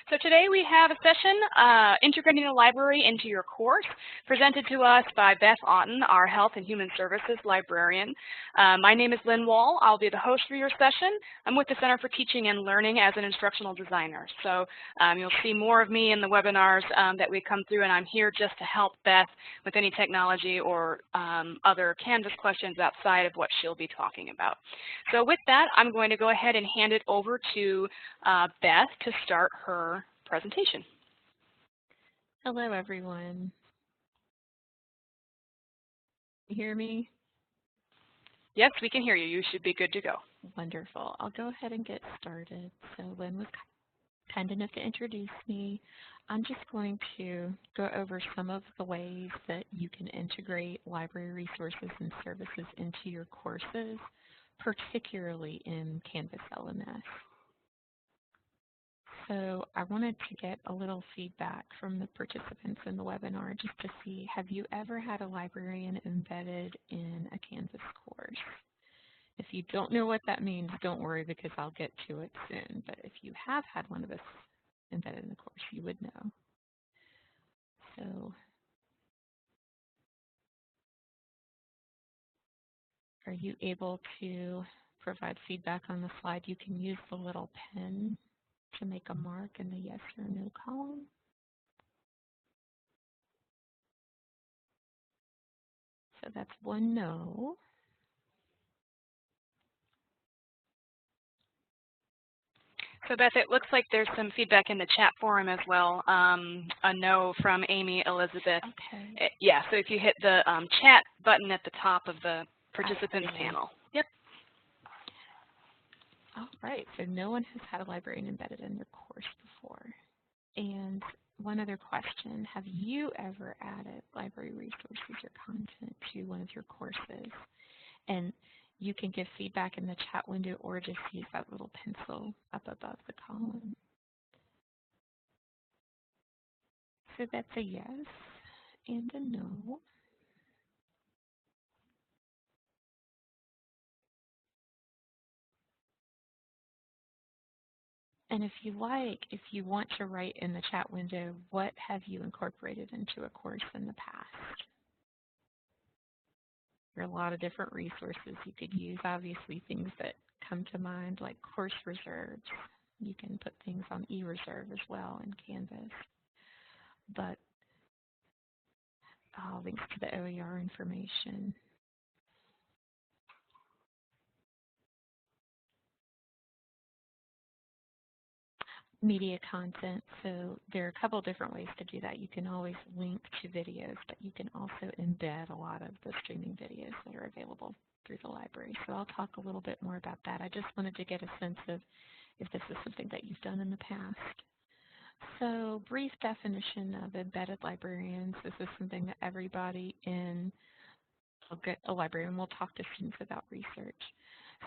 So today we have a session integrating the library into your course, presented to us by Beth Auten, our Health and Human Services librarian. My name is Lynn Wall. I'll be the host for your session. I'm with the Center for Teaching and Learning as an instructional designer. So you'll see more of me in the webinars that we come through, and I'm here just to help Beth with any technology or other Canvas questions outside of what she'll be talking about. So with that, I'm going to go ahead and hand it over to Beth to start her presentation. Hello, everyone. You hear me? Yes, we can hear you. You should be good to go. Wonderful. I'll go ahead and get started. So Lynn was kind enough to introduce me. I'm just going to go over some of the ways that you can integrate library resources and services into your courses, particularly in Canvas LMS. So I wanted to get a little feedback from the participants in the webinar just to see, have you ever had a librarian embedded in a Canvas course? If you don't know what that means, don't worry because I'll get to it soon. But if you have had one of us embedded in the course, you would know. So are you able to provide feedback on the slide? You can use the little pen to make a mark in the yes or no column. So that's one no. So Beth, it looks like there's some feedback in the chat forum as well. A no from Amy Elizabeth. Okay. Yeah, so if you hit the chat button at the top of the participants panel. Yep. All right, so no one has had a librarian embedded in their course before. And one other question, have you ever added library resources or content to one of your courses? And you can give feedback in the chat window or just use that little pencil up above the column. So that's a yes and a no. And if you like, if you want to write in the chat window, what have you incorporated into a course in the past? There are a lot of different resources you could use. Obviously, things that come to mind like course reserves. You can put things on eReserve as well in Canvas. But links to the OER information. Media content, so there are a couple different ways to do that. You can always link to videos, but you can also embed a lot of the streaming videos that are available through the library. So I'll talk a little bit more about that. I just wanted to get a sense of if this is something that you've done in the past. So brief definition of embedded librarians. This is something that everybody in a librarian will talk to students about research.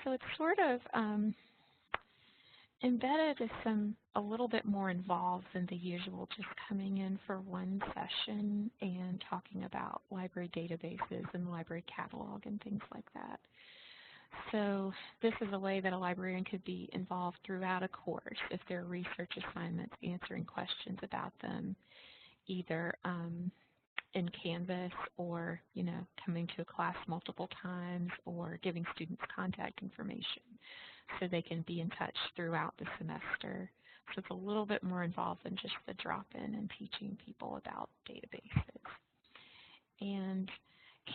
So it's sort of embedded is a little bit more involved than the usual just coming in for one session and talking about library databases and library catalog and things like that. So this is a way that a librarian could be involved throughout a course if there are research assignments, answering questions about them, either in Canvas or, coming to a class multiple times or giving students contact information so they can be in touch throughout the semester. So it's a little bit more involved than just the drop-in and teaching people about databases. And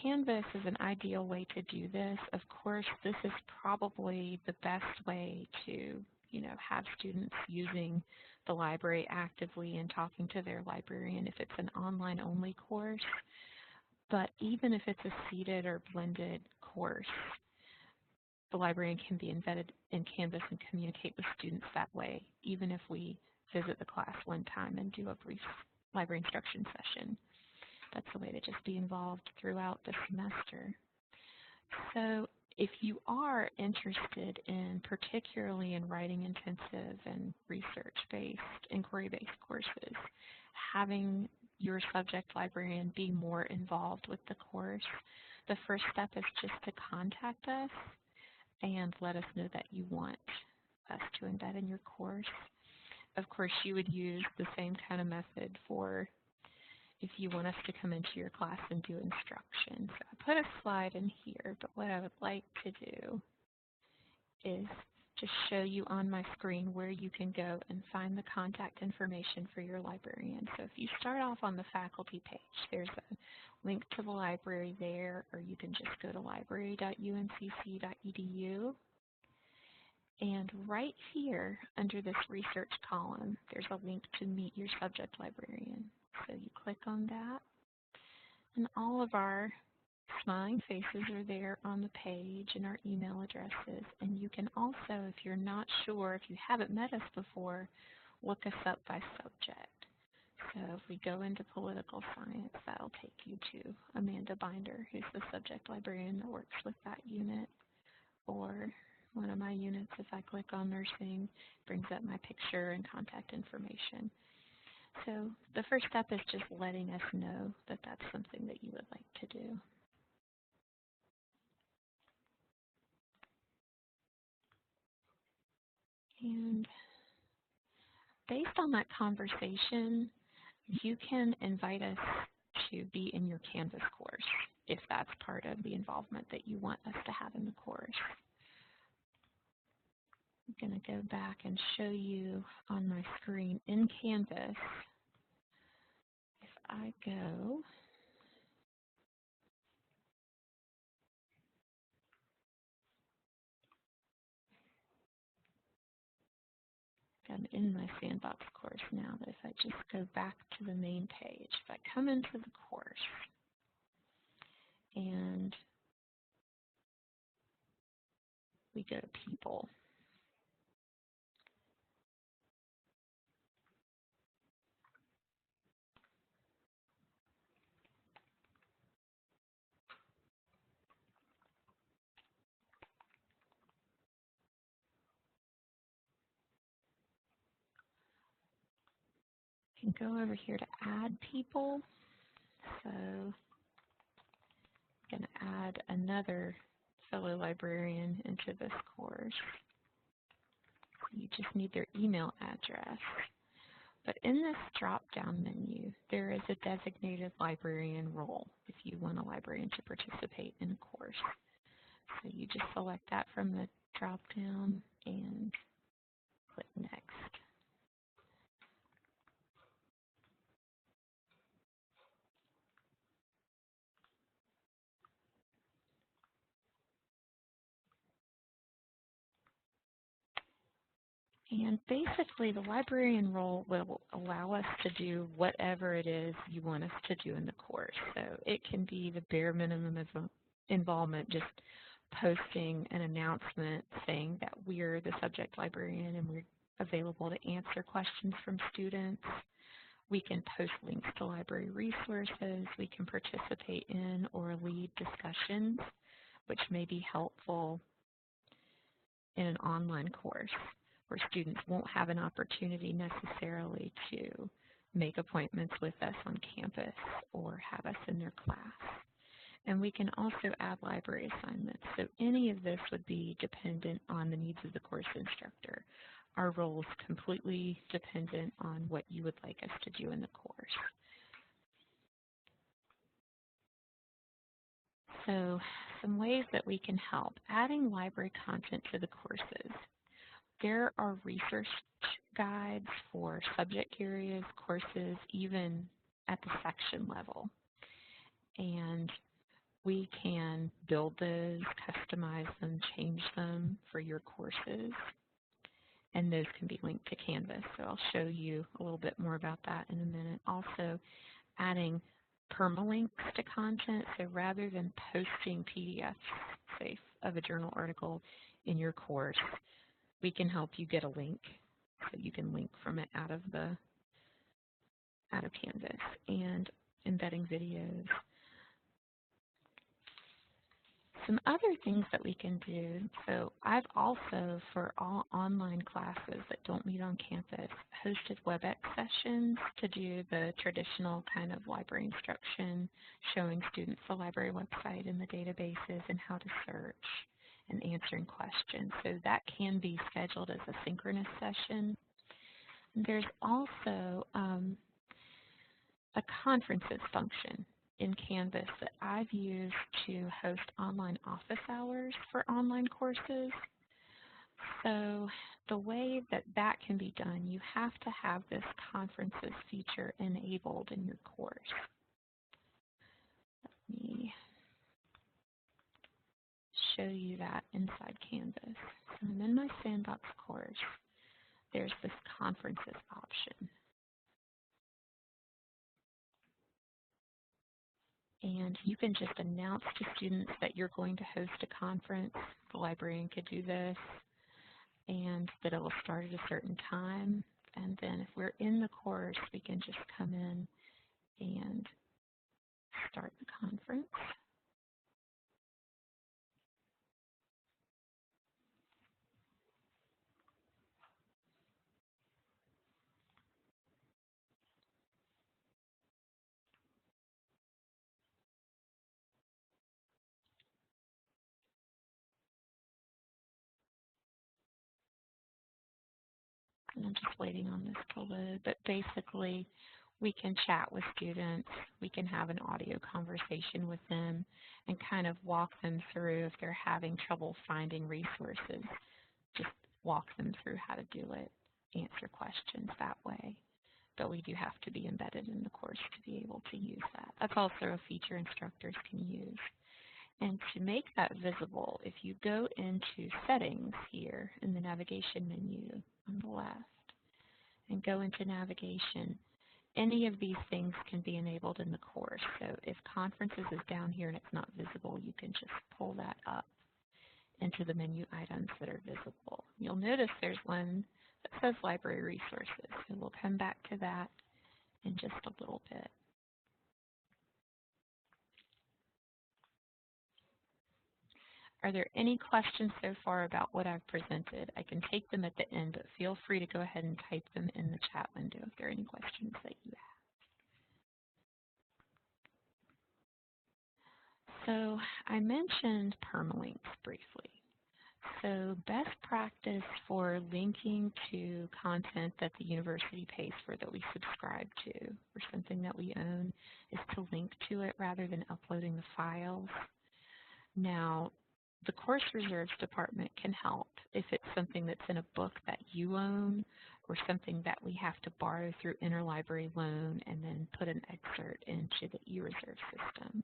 Canvas is an ideal way to do this. Of course, this is probably the best way to, have students using the library actively and talking to their librarian if it's an online-only course. But even if it's a seated or blended course, the librarian can be embedded in Canvas and communicate with students that way, even if we visit the class one time and do a brief library instruction session. That's a way to just be involved throughout the semester. So if you are interested in, particularly in writing-intensive and research-based, inquiry-based courses, having your subject librarian be more involved with the course, the first step is just to contact us and let us know that you want us to embed in your course. of course, you would use the same kind of method for if you want us to come into your class and do instruction. So I put a slide in here, but what I would like to do is to show you on my screen where you can go and find the contact information for your librarian. So if you start off on the faculty page, there's a link to the library there, or you can just go to library.uncc.edu. And right here, under this research column, there's a link to meet your subject librarian. So you click on that, and all of our smiling faces are there on the page and our email addresses. And you can also, if you're not sure, if you haven't met us before, look us up by subject. So if we go into political science, that'll take you to Amanda Binder, who's the subject librarian that works with that unit. Or one of my units, if I click on nursing, brings up my picture and contact information. So the first step is just letting us know that that's something that you would like to do. And based on that conversation, you can invite us to be in your Canvas course if that's part of the involvement that you want us to have in the course. I'm going to go back and show you on my screen in Canvas. If I go I'm in my sandbox course now, but if I just go back to the main page, if I come into the course and we go to people, I can go over here to add people. So I'm going to add another fellow librarian into this course. You just need their email address. But in this drop-down menu, there is a designated librarian role if you want a librarian to participate in a course. So you just select that from the drop-down and click Next. And basically, the librarian role will allow us to do whatever it is you want us to do in the course. So it can be the bare minimum of involvement, just posting an announcement saying that we're the subject librarian and we're available to answer questions from students. We can post links to library resources. We can participate in or lead discussions, which may be helpful in an online course where students won't have an opportunity necessarily to make appointments with us on campus or have us in their class. And we can also add library assignments. So any of this would be dependent on the needs of the course instructor. Our role is completely dependent on what you would like us to do in the course. So some ways that we can help. Adding library content to the courses. There are research guides for subject areas, courses, even at the section level. And we can build those, customize them, change them for your courses. And those can be linked to Canvas. So I'll show you a little bit more about that in a minute. Also, adding permalinks to content. So rather than posting PDFs, say, of a journal article in your course, we can help you get a link, so you can link from it out of Canvas, and embedding videos. Some other things that we can do, so I've also, for all online classes that don't meet on campus, hosted WebEx sessions to do the traditional kind of library instruction, showing students the library website and the databases and how to search and answering questions. So that can be scheduled as a synchronous session. There's also a conferences function in Canvas that I've used to host online office hours for online courses. So the way that that can be done, you have to have this conferences feature enabled in your course. Let me show you that inside Canvas. So I'm in my Sandbox course. There's this conferences option. And you can just announce to students that you're going to host a conference. The librarian could do this, and that it will start at a certain time. And then if we're in the course, we can just come in and start the conference. And I'm just waiting on this to load, but basically we can chat with students, we can have an audio conversation with them, and kind of walk them through if they're having trouble finding resources. Just walk them through how to do it, answer questions that way. But we do have to be embedded in the course to be able to use that. That's also a feature instructors can use. And to make that visible, if you go into Settings here in the navigation menu on the left and go into Navigation, any of these things can be enabled in the course. So if Conferences is down here and it's not visible, you can just pull that up into the menu items that are visible. You'll notice there's one that says Library Resources, and we'll come back to that in just a little bit. Are there any questions so far about what I've presented? I can take them at the end, but feel free to go ahead and type them in the chat window if there are any questions that you have. So I mentioned permalinks briefly. So best practice for linking to content that the university pays for that we subscribe to or something that we own is to link to it rather than uploading the files. Now, the Course Reserves Department can help if it's something that's in a book that you own or something that we have to borrow through interlibrary loan and then put an excerpt into the e-reserve system.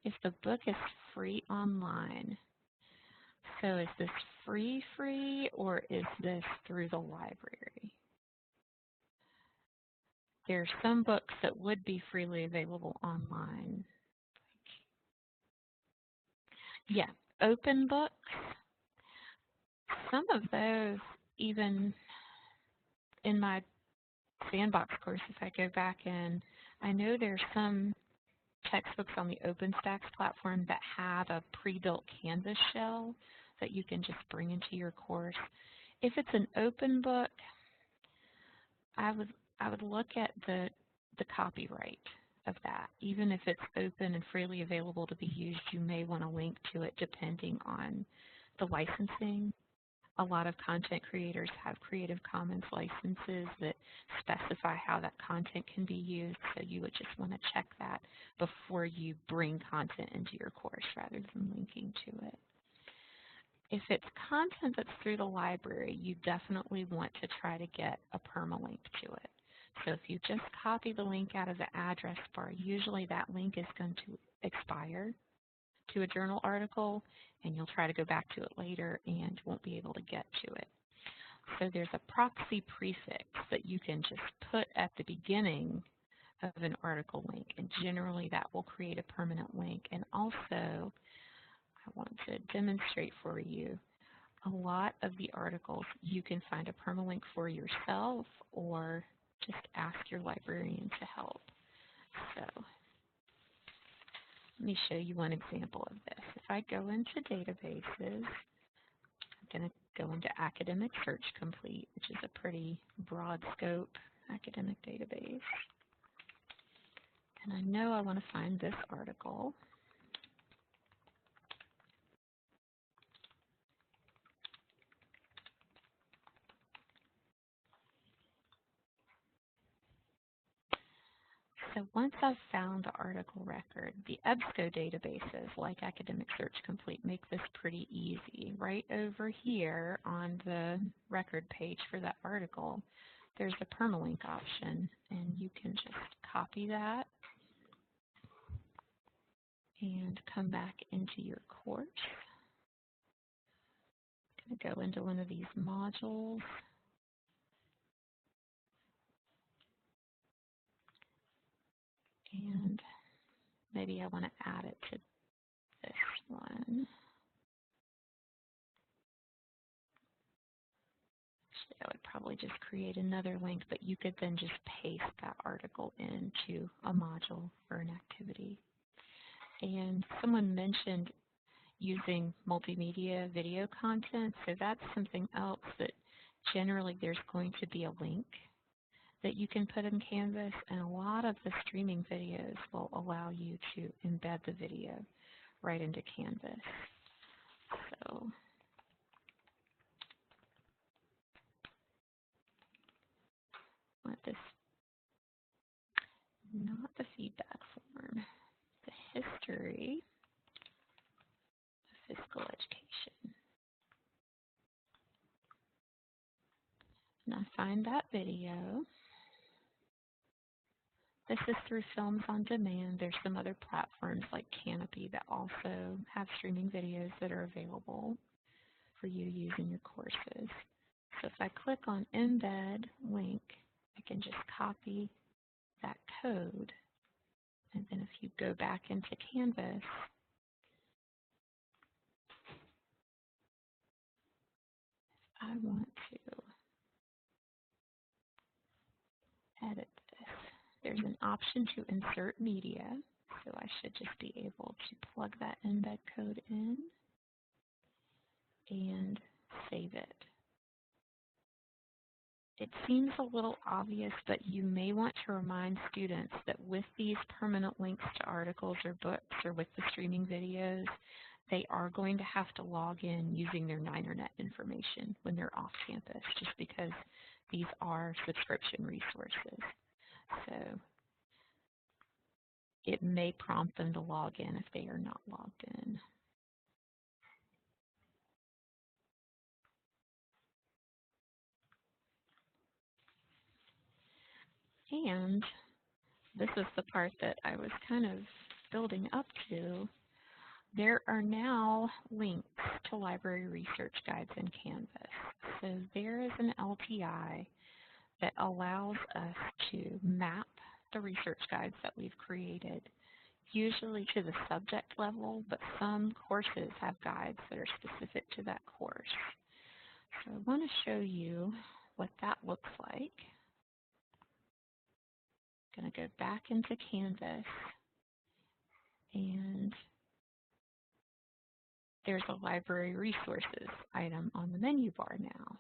If the book is free online, so is this free or is this through the library? There are some books that would be freely available online. Yeah, open books. Some of those, even in my Sandbox course, if I go back in, I know there's some textbooks on the OpenStax platform that have a pre-built Canvas shell that you can just bring into your course. If it's an open book, I would look at the copyright of that. Even if it's open and freely available to be used, you may want to link to it depending on the licensing. A lot of content creators have Creative Commons licenses that specify how that content can be used, so you would just want to check that before you bring content into your course rather than linking to it. If it's content that's through the library, you definitely want to try to get a permalink to it. So if you just copy the link out of the address bar, usually that link is going to expire to a journal article, and you'll try to go back to it later and won't be able to get to it. So there's a proxy prefix that you can just put at the beginning of an article link, and generally that will create a permanent link. And also, I want to demonstrate for you, a lot of the articles you can find a permalink for yourself or just ask your librarian to help. So let me show you one example of this. If I go into databases, I'm going to go into Academic Search Complete, which is a pretty broad scope academic database. And I know I want to find this article. So once I've found the article record, the EBSCO databases like Academic Search Complete make this pretty easy. Right over here on the record page for that article, there's the permalink option, and you can just copy that and come back into your course. I'm going to go into one of these modules. And maybe I want to add it to this one. Actually, I would probably just create another link, but you could then just paste that article into a module or an activity. And someone mentioned using multimedia video content, so that's something else that generally there's going to be a link that you can put in Canvas, and a lot of the streaming videos will allow you to embed the video right into Canvas. So I want this, not the feedback form, the history of physical education. And I find that video. This is through Films on Demand. There's some other platforms like Canopy that also have streaming videos that are available for you to use in your courses. So if I click on Embed Link, I can just copy that code. And then if you go back into Canvas, I want to edit this. There's an option to insert media, so I should just be able to plug that embed code in and save it. It seems a little obvious, but you may want to remind students that with these permanent links to articles or books or with the streaming videos, they are going to have to log in using their NinerNet information when they're off campus, just because these are subscription resources. So it may prompt them to log in if they are not logged in. And this is the part that I was kind of building up to. There are now links to library research guides in Canvas. So there is an LTI that allows us to map the research guides that we've created, usually to the subject level, but some courses have guides that are specific to that course. So I want to show you what that looks like. I'm going to go back into Canvas, and there's a library resources item on the menu bar now.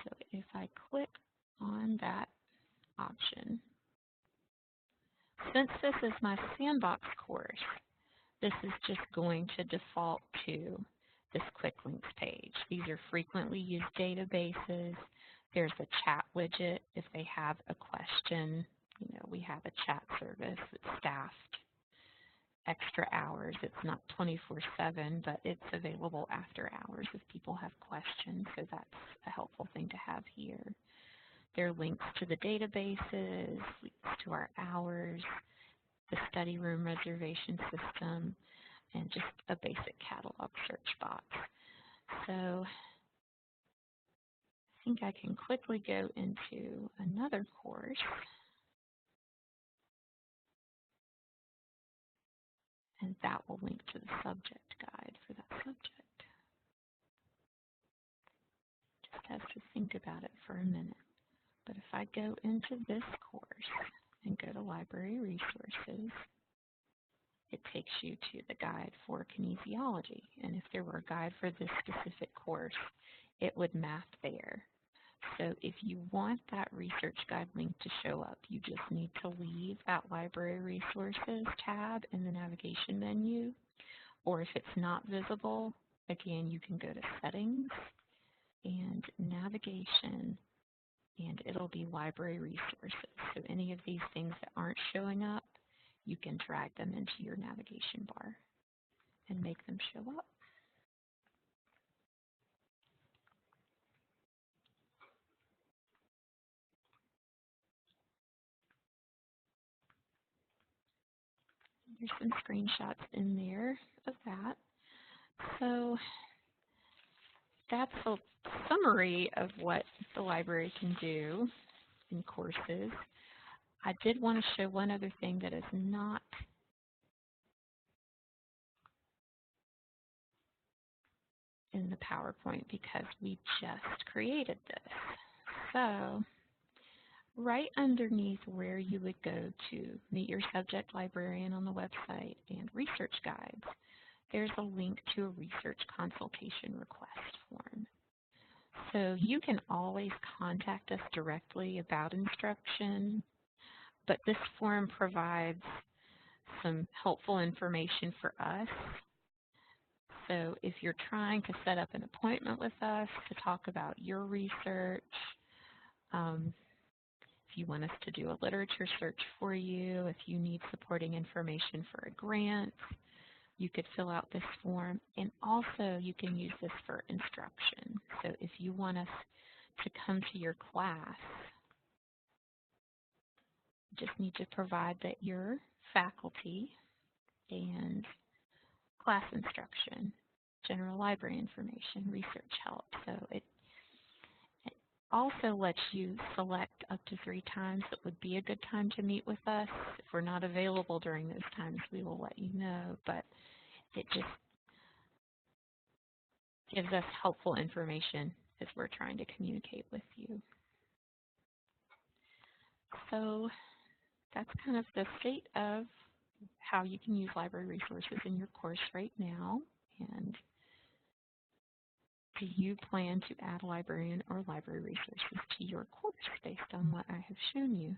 So if I click on that option, since this is my sandbox course, this is just going to default to this quick links page. These are frequently used databases. There's a chat widget if they have a question. You know, we have a chat service that's staffed extra hours. It's not 24/7, but it's available after hours if people have questions, so that's a helpful thing to have here. There are links to the databases, links to our hours, the study room reservation system, and just a basic catalog search box. So I think I can quickly go into another course. And that will link to the subject guide for that subject. Just have to think about it for a minute. But if I go into this course and go to Library Resources, it takes you to the guide for kinesiology. And if there were a guide for this specific course, it would map there. So if you want that research guide link to show up, you just need to leave that Library Resources tab in the navigation menu. Or if it's not visible, again, you can go to Settings and Navigation and it'll be library resources. So any of these things that aren't showing up, you can drag them into your navigation bar and make them show up. There's some screenshots in there of that. So that's a summary of what the library can do in courses. I did want to show one other thing that is not in the PowerPoint because we just created this. So right underneath where you would go to meet your subject librarian on the website and research guides, there's a link to a research consultation request form. So you can always contact us directly about instruction, but this form provides some helpful information for us. So if you're trying to set up an appointment with us to talk about your research, if you want us to do a literature search for you, if you need supporting information for a grant, you could fill out this form. And also you can use this for instruction. So if you want us to come to your class, you just need to provide that you're faculty and class instruction, general library information, research help. So it also lets you select up to 3 times that would be a good time to meet with us. If we're not available during those times, we will let you know, but it just gives us helpful information as we're trying to communicate with you. So that's kind of the state of how you can use library resources in your course right now. And do you plan to add librarian or library resources to your course based on what I have shown you?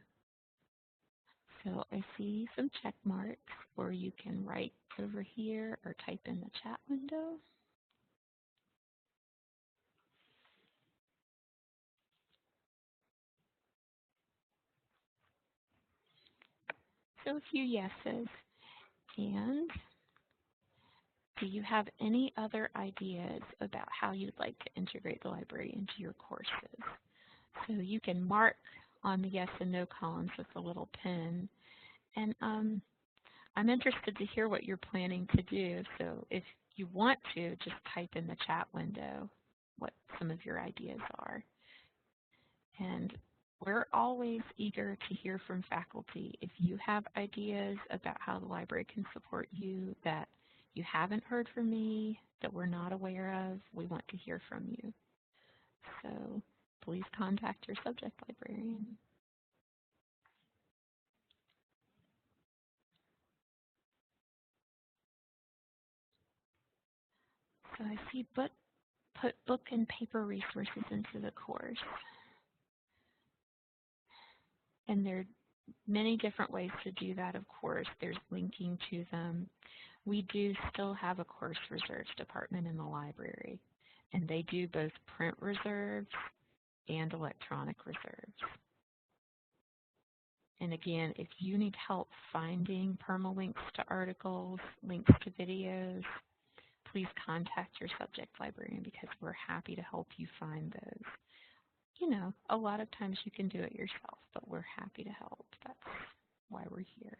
So I see some check marks, or you can write over here or type in the chat window. So a few yeses. And do you have any other ideas about how you'd like to integrate the library into your courses? So you can mark on the yes and no columns with a little pen. And I'm interested to hear what you're planning to do. So if you want to, just type in the chat window what some of your ideas are. And we're always eager to hear from faculty. If you have ideas about how the library can support you that you haven't heard from me, that we're not aware of, we want to hear from you. So please contact your subject librarian. So I see put book and paper resources into the course. And there are many different ways to do that, of course. There's linking to them. We do still have a course reserves department in the library, and they do both print reserves and electronic reserves. And again, if you need help finding permalinks to articles, links to videos, please contact your subject librarian because we're happy to help you find those. You know, a lot of times you can do it yourself, but we're happy to help. That's why we're here.